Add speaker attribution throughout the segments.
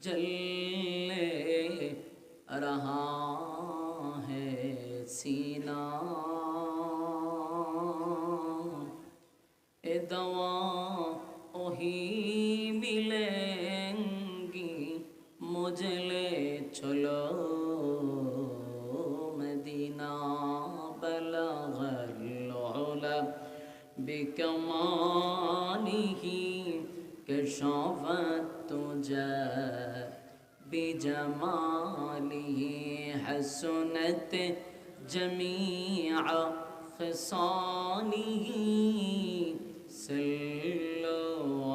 Speaker 1: जल रहा है सीना, ए दवा वही मिलेंगी, मुझे ले चलो मदीना। बलगल उला बिकमालिही कशफत तुजा बिजमालिही, हसनत जमीअ खिसालिही, सल्लु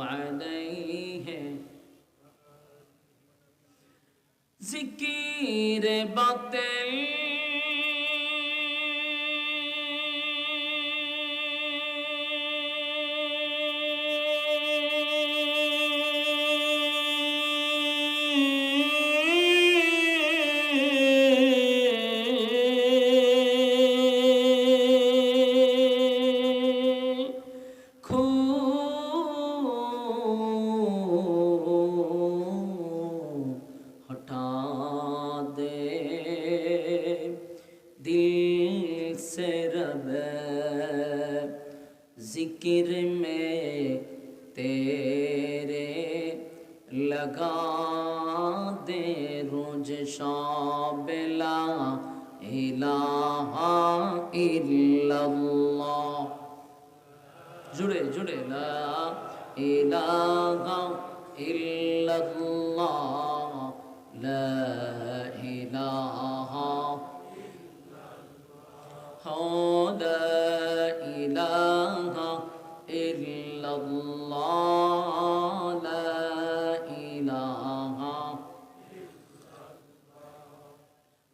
Speaker 1: अलैहि। ज़िक्र बातिल हटा दे दिल से रब, जिक्र में तेरे लगा दे रोज शाब, ला इलाहा इल्लल्लाह। जुड़े जुड़े ला इलाहा इल्लल्लाह, ला इलाहा ला इलाहा इल्लल्लाह, ला इलाहा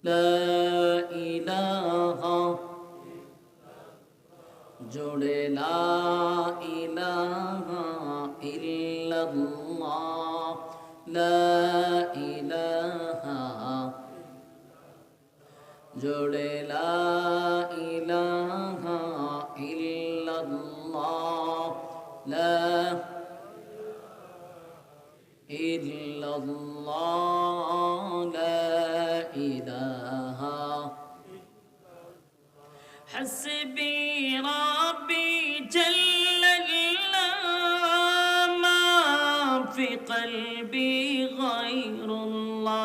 Speaker 1: ला इलाहा। जोड़े ला इलाहा इल्लल्लाह, ला इलाहा। जोड़े ला इलाहा इल्लल्लाह, ला इल्लल्लाह, ला इलाहा। हस्बी रब्बी जल्लल्लाह, मा फी क़ल्बी गैरुल्लाह।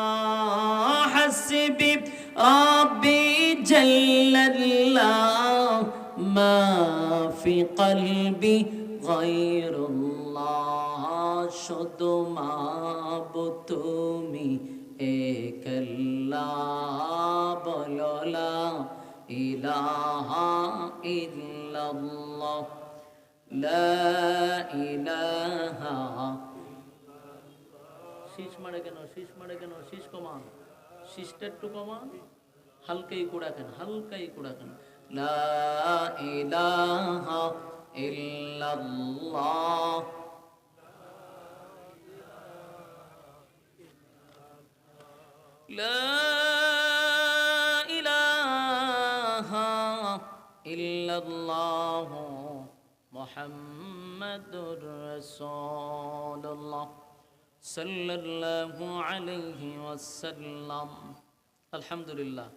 Speaker 1: हस्बी रब्बी जल्लल्लाह, मा फी क़ल्बी गैरुल्लाह। शुद्ध माबुद तुमी एक अल्लाह, बोलो ला इलाहा इल्लल्लाह, ला इलाहा। শীষ মারে কেন, শীষ মারে কেন, শীষ কমান, শীষটা একটু কমান, হালকাই কুড়া কেন, হালকাই কুড়া কেন। লা ইলাহা ইল্লাল্লাহ, লা ইলাহা ইল্লাল্লাহ, মুহাম্মাদুর রাসূলুল্লাহ সাল্লাল্লাহু আলাইহি ওয়াসাল্লাম। আলহামদুলিল্লাহ।